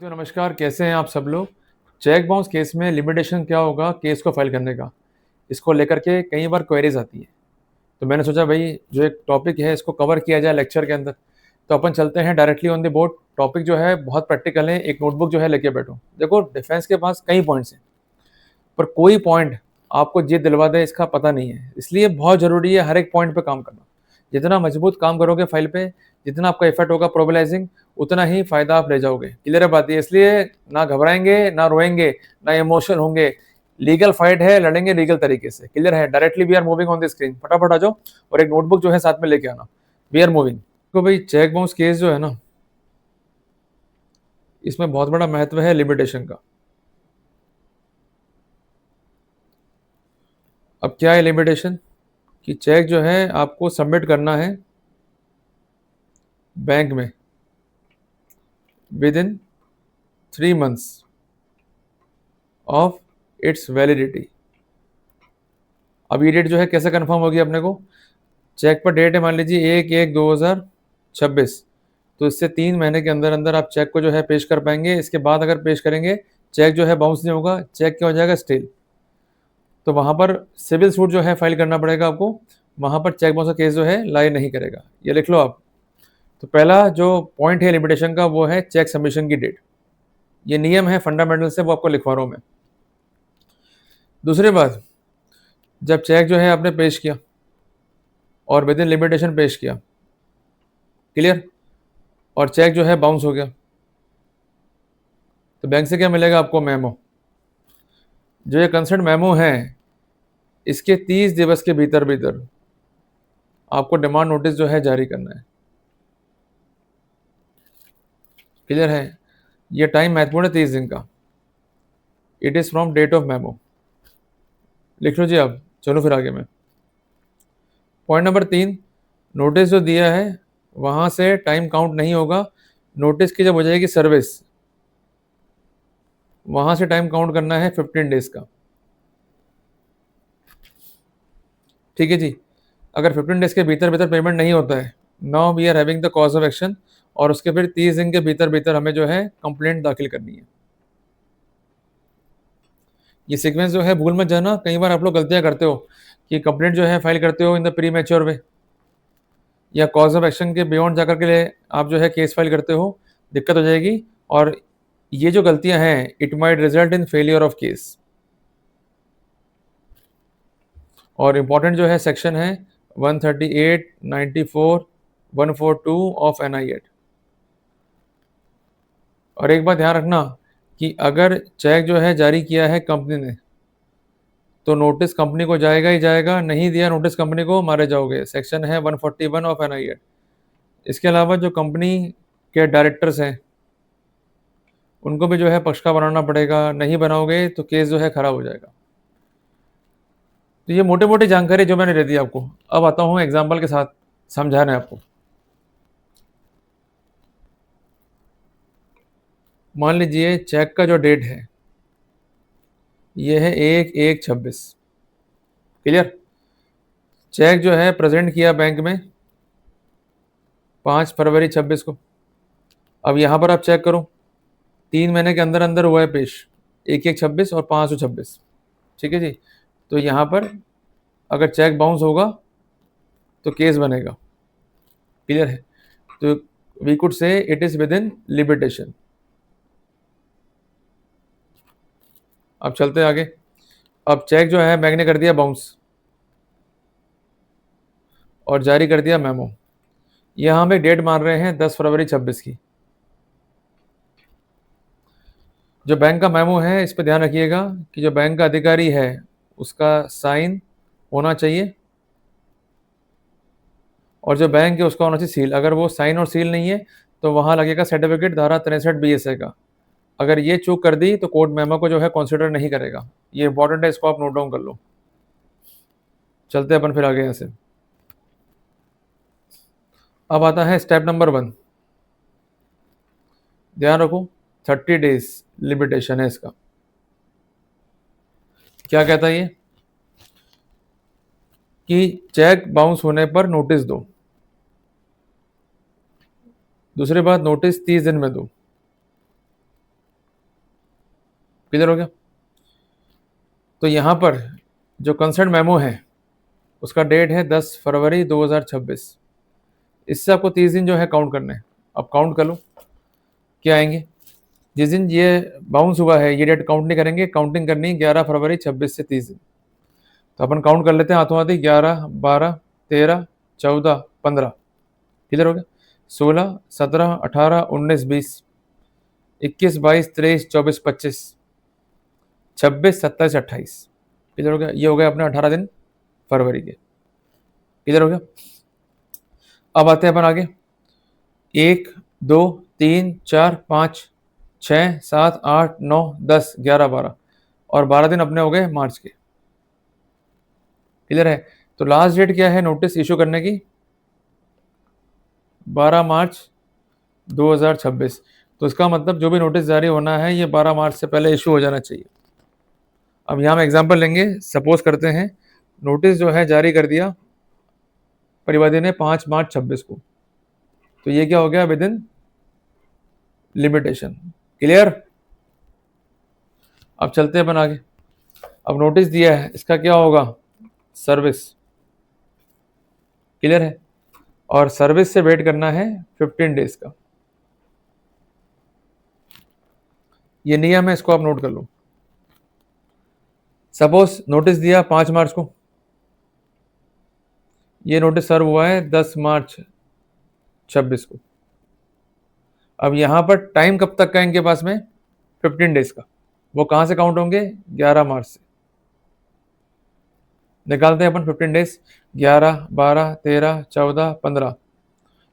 साथियों नमस्कार, कैसे हैं आप सब लोग। चेक बाउंस केस में लिमिटेशन क्या होगा केस को फाइल करने का, इसको लेकर के कई बार क्वेरीज आती है। तो मैंने सोचा भाई जो एक टॉपिक है इसको कवर किया जाए लेक्चर के अंदर। तो अपन चलते हैं directly on the board. Topic जो है बहुत प्रैक्टिकल है, एक नोटबुक जो है लेके बैठो। देखो डिफेंस के पास कई पॉइंट्स हैं, पर कोई पॉइंट आपको जीत दिलवा दे इसका पता नहीं है, इसलिए बहुत ज़रूरी है हर एक पॉइंट पे काम करना। जितना मजबूत काम करोगे फाइल पे, जितना आपका इफर्ट होगा प्रोबलाइजिंग, उतना ही फायदा आप ले जाओगे। क्लियर है बात है, इसलिए ना घबराएंगे ना रोएंगे ना इमोशनल होंगे। लीगल फाइट है, लड़ेंगे लीगल तरीके से। क्लियर है। Directly we are moving on the screen, फटाफट आ जाओ और एक नोटबुक जो है साथ में लेके आना। We are moving. तो भाई चेक बाउंस केस जो है ना, इसमें बहुत बड़ा महत्व है लिमिटेशन का। अब क्या है लिमिटेशन कि चेक जो है आपको सबमिट करना है बैंक में with in 3 months of its validity. अब ये डेट जो है कैसे कंफर्म होगी अपने को, चेक पर डेट है मान लीजिए 1/1/2026, तो इससे 3 महीने के अंदर अंदर आप चेक को जो है पेश कर पाएंगे। इसके बाद अगर पेश करेंगे चेक जो है बाउंस नहीं होगा, चेक क्या हो जाएगा, स्टेल। तो वहाँ पर सिविल सूट जो है फाइल करना पड़ेगा आपको, वहाँ पर चेक बाउंस का केस जो है लाई नहीं करेगा। ये लिख लो आप। तो पहला जो पॉइंट है लिमिटेशन का वो है चेक सबमिशन की डेट। ये नियम है फंडामेंटल से, वो आपको लिखवा रहा हूँ मैं। दूसरी बात, जब चेक जो है आपने पेश किया और विद इन लिमिटेशन पेश किया, क्लियर, और चेक जो है बाउंस हो गया, तो बैंक से क्या मिलेगा आपको, मेमो। जो ये कंसर्न मेमो है, इसके 30 दिवस के भीतर भीतर आपको डिमांड नोटिस जो है जारी करना है। क्लियर है। ये टाइम महत्वपूर्ण है 30 दिन का। It is from date of memo. लिख लो जी आप। चलो फिर आगे में पॉइंट नंबर 3, नोटिस जो दिया है वहां से टाइम काउंट नहीं होगा। नोटिस की जब हो जाएगी सर्विस, वहां से टाइम काउंट करना है 15 डेज का। ठीक है जी। अगर 15 डेज के भीतर भीतर पेमेंट नहीं होता है, now we are having the cause of action, और उसके फिर 30 दिन के भीतर भीतर हमें जो है कंप्लेंट दाखिल करनी है। ये सीक्वेंस जो है भूल मत जाना। कई बार आप लोग गलतियां करते हो कि कंप्लेंट जो है फाइल करते हो इन द प्री मैच्योर वे, या कॉज ऑफ एक्शन के बियॉन्ड जाकर के लिए आप जो है केस फाइल करते हो, दिक्कत हो जाएगी। और ये जो गलतियां हैं, it might result in failure of case. और इम्पॉर्टेंट जो है सेक्शन है 138, 94, 142 ऑफ NI एक्ट। और एक बात ध्यान रखना कि अगर चेक जो है जारी किया है कंपनी ने, तो नोटिस कंपनी को जाएगा ही जाएगा, नहीं दिया नोटिस कंपनी को मारे जाओगे। सेक्शन है 141 ऑफ NI एक्ट। इसके अलावा जो कंपनी के डायरेक्टर्स हैं उनको भी जो है पक्ष का बनाना पड़ेगा, नहीं बनाओगे तो केस जो है खराब हो जाएगा। तो ये मोटे मोटे जानकारी जो मैंने दे दी आपको, अब आता हूँ एग्जाम्पल के साथ समझाने आपको। मान लीजिए चेक का जो डेट है ये है 1/1/26। क्लियर। चेक जो है प्रेजेंट किया बैंक में 5 फरवरी 26 को। अब यहाँ पर आप चेक करो, 3 महीने के अंदर अंदर हुआ है पेश, 1/1/26 और 5/26। ठीक है जी। तो यहाँ पर अगर चेक बाउंस होगा तो केस बनेगा। क्लियर है। तो we could say it is within limitation. अब चलते आगे। अब चेक जो है बैंक ने कर दिया बाउंस और जारी कर दिया मेमो। यहाँ हम एक डेट मान रहे हैं 10 फरवरी 26 की। जो बैंक का मेमो है इस पर ध्यान रखिएगा कि जो बैंक का अधिकारी है उसका साइन होना चाहिए, और जो बैंक है उसका होना चाहिए सील। अगर वो साइन और सील नहीं है तो वहाँ लगेगा सर्टिफिकेट धारा 63 BSA का। अगर ये चूक कर दी तो कोर्ट मेमो को जो है कंसिडर नहीं करेगा। ये इंपॉर्टेंट है, इसको आप नोट डाउन कर लो। चलते अपन फिर आगे यहाँ से। अब आता है स्टेप नंबर 1। ध्यान रखो 30 डेज लिमिटेशन है इसका। क्या कहता है ये कि चेक बाउंस होने पर नोटिस दो। दूसरी बात, नोटिस 30 दिन में दो। क्लियर हो गया। तो यहाँ पर जो कंसर्न मेमो है उसका डेट है 10 फरवरी 2026। इससे आपको 30 दिन जो है काउंट करने हैं। अब काउंट कर लो क्या आएंगे। जिस दिन ये बाउंस हुआ है ये डेट काउंट नहीं करेंगे, काउंटिंग करनी है 11 फरवरी 26 से 30 दिन। तो अपन काउंट कर लेते हैं हाथों हाथी। 11, 12, 13, 14, 15। क्लियर हो गया। 16, 17, 18, 19, 20, 21, 22, 23, 24, 25, 26, 27, 28। क्लियर हो गया। ये हो गया अपने 18 दिन फरवरी के। क्लियर हो गया। अब आते हैं अपन आगे। 1, 2, 3, 4, 5, 6, 7, 8, 9, 10, 11, 12 और 12 दिन अपने हो गए मार्च के। क्लियर है। तो लास्ट डेट क्या है नोटिस इशू करने की? 12 मार्च 2026। तो इसका मतलब जो भी नोटिस जारी होना है ये 12 मार्च से पहले इशू हो जाना चाहिए। अब यहाँ हम एग्जांपल लेंगे। सपोज करते हैं नोटिस जो है जारी कर दिया परिवादी ने 5 मार्च 26 को, तो ये क्या हो गया? With in limitation. क्लियर। अब चलते हैं अपन आगे। अब नोटिस दिया है इसका क्या होगा? सर्विस। क्लियर है। और सर्विस से वेट करना है 15 डेज का। ये नियम है, इसको आप नोट कर लो। सपोज नोटिस दिया 5 मार्च को, ये नोटिस सर्व हुआ है 10 मार्च 26 को। अब यहां पर टाइम कब तक का इनके पास में? 15 डेज का। वो कहां से काउंट होंगे? 11 मार्च से। निकालते हैं अपन 15 डेज। 11, 12, 13, 14, 15,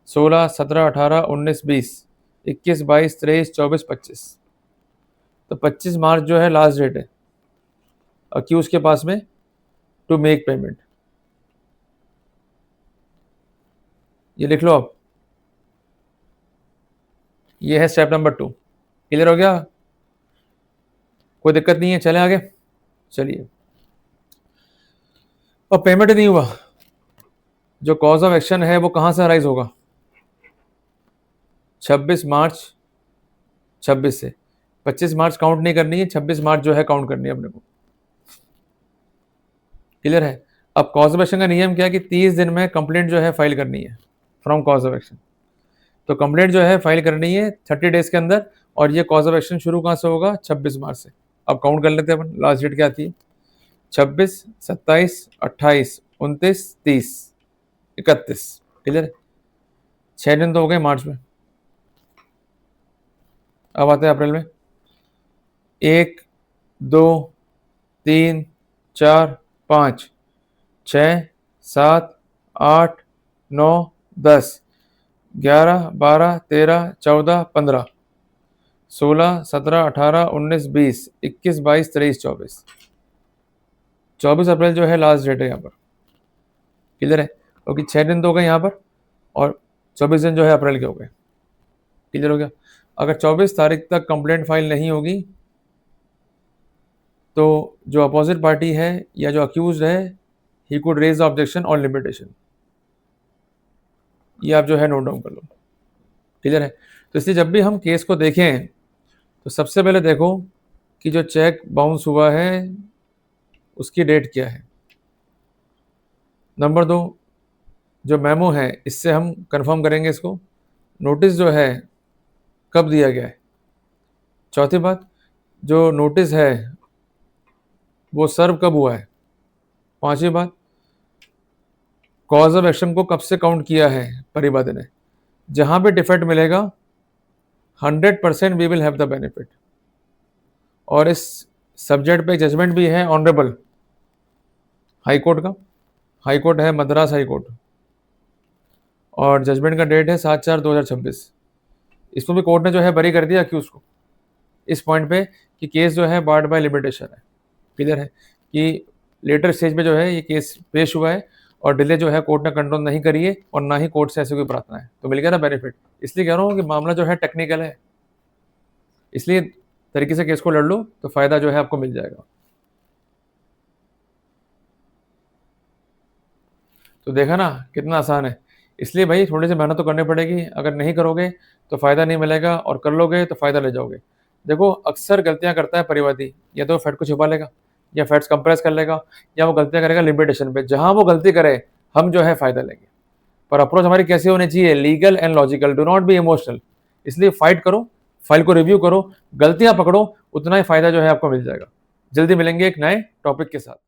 16, 17, 18, 19, 20, 21, 22, 23, 24, 25। तो 25 मार्च जो है लास्ट डेट है अक्यूज के पास में टू मेक पेमेंट। ये लिख लो आप। ये है स्टेप नंबर 2। क्लियर हो गया? कोई दिक्कत नहीं है, चले आगे। चलिए। अब पेमेंट नहीं हुआ, जो कॉज ऑफ एक्शन है वो कहां से अराइज होगा? 26 मार्च 26 से। 25 मार्च काउंट नहीं करनी है, 26 मार्च जो है काउंट करनी है अपने को। क्लियर है। अब कॉज ऑफ एक्शन का नियम क्या है कि 30 दिन में कंप्लेंट जो है फाइल करनी है फ्रॉम कॉज ऑफ एक्शन। तो कंप्लेंट जो है फाइल करनी है 30 डेज के अंदर। और ये कॉज ऑफ एक्शन शुरू कहां से होगा? 26 मार्च से। अब काउंट कर लेते हैं अपन। लास्ट डेट क्या आती है? 26, 27, 28, 29, 30, 31। क्लियर है। 6 दिन तो हो गए मार्च में। अब आते हैं अप्रैल में। 1, 2, 3, 4, 5, 6, 7, 8, 9, 10, 11, 12, 13, 14, 15, 16, 17, 18, 19, 20, 21, 22, 23, 24। 24 अप्रैल जो है लास्ट डेट है यहाँ पर। क्लियर है। क्योंकि 6 दिन तो हो गए यहाँ पर और 24 दिन जो है अप्रैल के हो गए। क्लियर हो गया। अगर 24 तारीख तक कंप्लेंट फाइल नहीं होगी तो जो अपोजिट पार्टी है या जो अक्यूज है he could raise objection on limitation. ये आप जो है नोट डाउन कर लो। क्लियर है। तो इसलिए जब भी हम केस को देखें तो सबसे पहले देखो कि जो चेक बाउंस हुआ है उसकी डेट क्या है। नंबर 2, जो मेमो है इससे हम कंफर्म करेंगे इसको नोटिस जो है कब दिया गया है। चौथी बात, जो नोटिस है वो सर्व कब हुआ है। पांचवी बात, कॉज ऑफ एक्शन को कब से काउंट किया है परिवादी ने। जहां पे डिफेक्ट मिलेगा 100% we will have the benefit. और इस सब्जेक्ट पे जजमेंट भी है ऑनरेबल हाई कोर्ट का। हाई कोर्ट है मद्रास हाई कोर्ट और जजमेंट का डेट है 7/4/2026। इसको भी कोर्ट ने जो है बरी कर दिया अक्यूज को इस पॉइंट पे कि केस जो है बार्ड बाय लिमिटेशन है। क्लियर है कि लेटर स्टेज पे जो है ये केस पेश हुआ है और डिले जो है कोर्ट ने कंट्रोल नहीं करी है और ना ही कोर्ट से ऐसी कोई प्रार्थना है। तो मिल गया ना बेनिफिट। इसलिए कह रहा हूँ कि मामला जो है टेक्निकल है, इसलिए तरीके से केस को लड़ लो तो फायदा जो है आपको मिल जाएगा। तो देखा ना कितना आसान है। इसलिए भाई थोड़ी सी मेहनत तो करनी पड़ेगी। अगर नहीं करोगे तो फायदा नहीं मिलेगा और कर लोगे तो फायदा ले जाओगे। देखो अक्सर गलतियां करता है परिवादी, या तो फैट को छुपा लेगा, या फैट्स कंप्रेस कर लेगा, या वो गलतियां करेगा लिमिटेशन पे। जहां वो गलती करे हम जो है फायदा लेंगे। पर अप्रोच हमारी कैसी होनी चाहिए? Legal and logical, do not be emotional. इसलिए फाइट करो, फाइल को रिव्यू करो, गलतियां पकड़ो, उतना ही फायदा जो है आपको मिल जाएगा। जल्दी मिलेंगे एक नए टॉपिक के साथ।